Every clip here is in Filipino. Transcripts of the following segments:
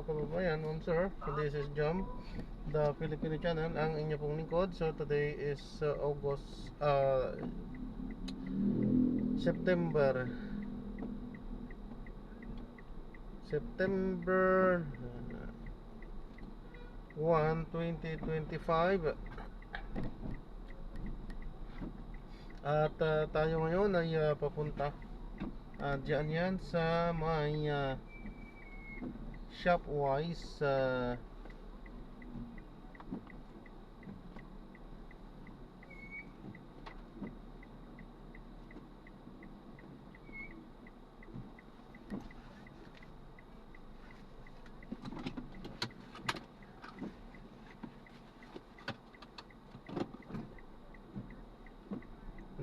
kababayan, ma'am sir. This is Jam, the Filipino channel, ang inyo pong lingkod. So today is September September 1, 2025. At tayo ngayon ay papunta diyan yan sa may Shopwise.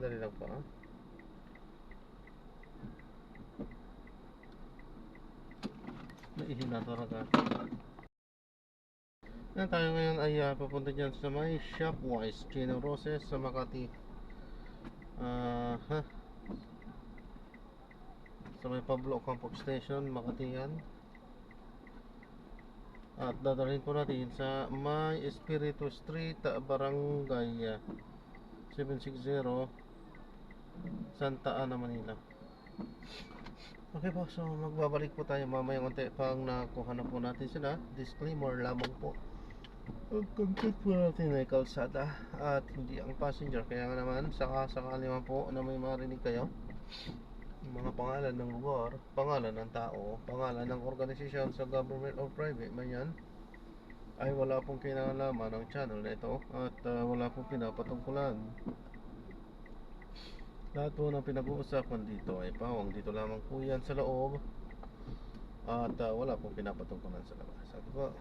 Dali lang pa. Naihina talaga. Tayo ngayon ay papunta dyan sa may Shopwise Chino Roses sa Makati. Sa may Pablo Campo Station, Makati yan. At dadalhin po natin sa may Espiritu Street, Barangay 760, Santa Ana, Manila. Okay po, so magbabalik po tayo mamaya konti pang nakuha na po natin sila. Disclaimer lamang po, ang content po natin ay kalsada at hindi ang passenger. Kaya nga naman, sakali naman po na may marinig kayo mga pangalan ng lugar, pangalan ng tao, pangalan ng organisasyon sa government or private man yan, ay wala pong kinalaman ng channel na ito at wala pong pinapatungkulan. Lahat po ng pinag-uusapan dito ay pawang dito lamang po yan sa loob at wala pong pinapatungkulan sa labas. Sabi po.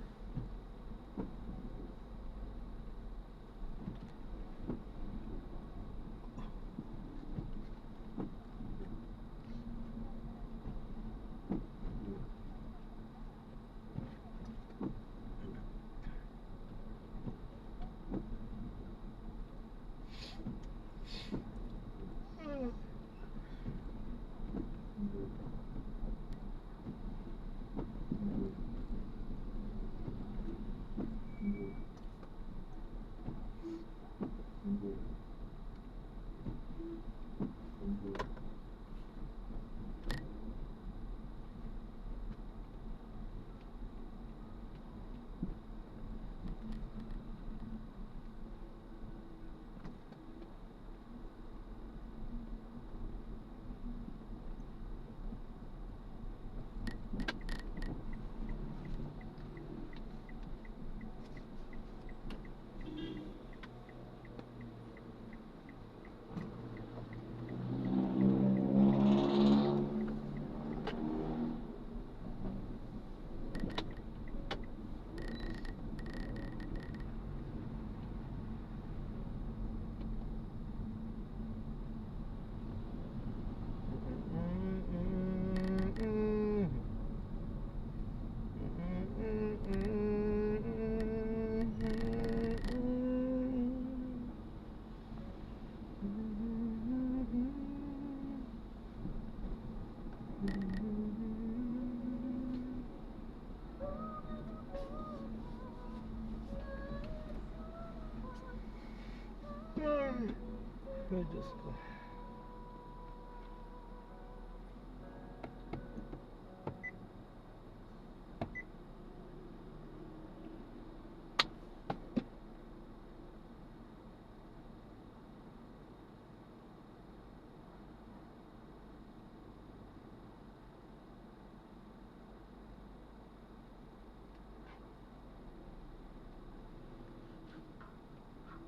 Ay, Diyos ko.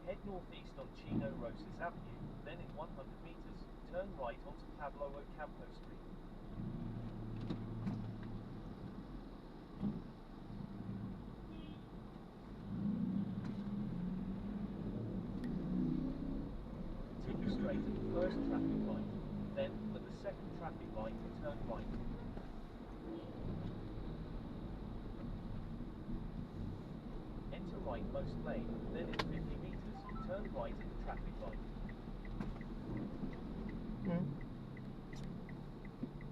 Head northeast on Chino Roses Avenue, then in 100 meters, turn right onto Pablo Ocampo Street. Continue straight at the first traffic light, then at the second traffic light, turn right. Enter rightmost lane, then in 50 meters, turn right at the traffic light.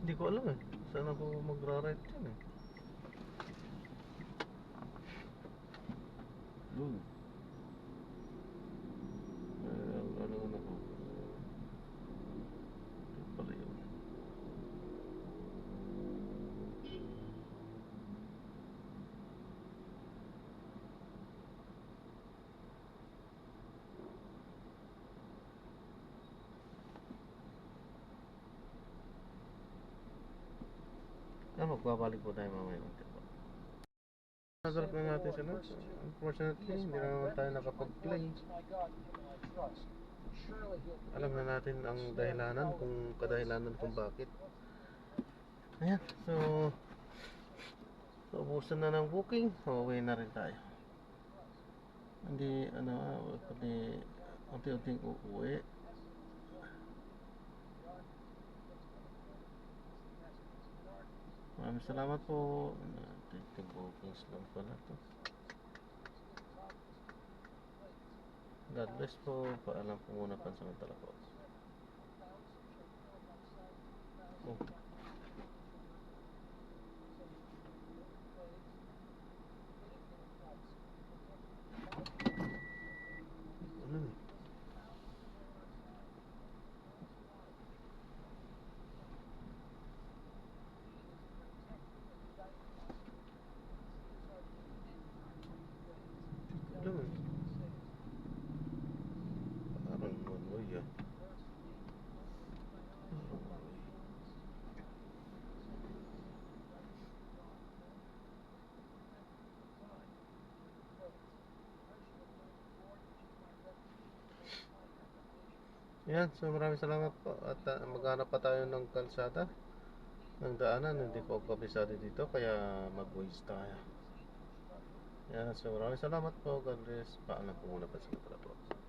Hindi ko alam eh. Saan ako magra-right dyan eh. Move. Ano ko? Ito pala yun. Magbabalik po tayo mamaya. Nagarap na natin sila. Unfortunately, hindi na naman tayo nakapag-play. Alam na natin ang dahilanan, kung kadahilanan kung bakit. Ayan, so ubusan na ng booking, uuwi na rin tayo. Hindi, kundi unti-unting uuwi. Maraming salamat po. Ito bookings lang pala to. God bless po. Paalam po muna pansamantala po. Oh. Ano ni? Ano ni? Parang one-way ah. Yan, so maraming salamat po. At maghanap pa tayo ng kalsada, ng daanan. Hindi ko kabisado dito, kaya mag-waste tayo. Yan, so maraming salamat po. God bless. Paalam po muna pansamantala po.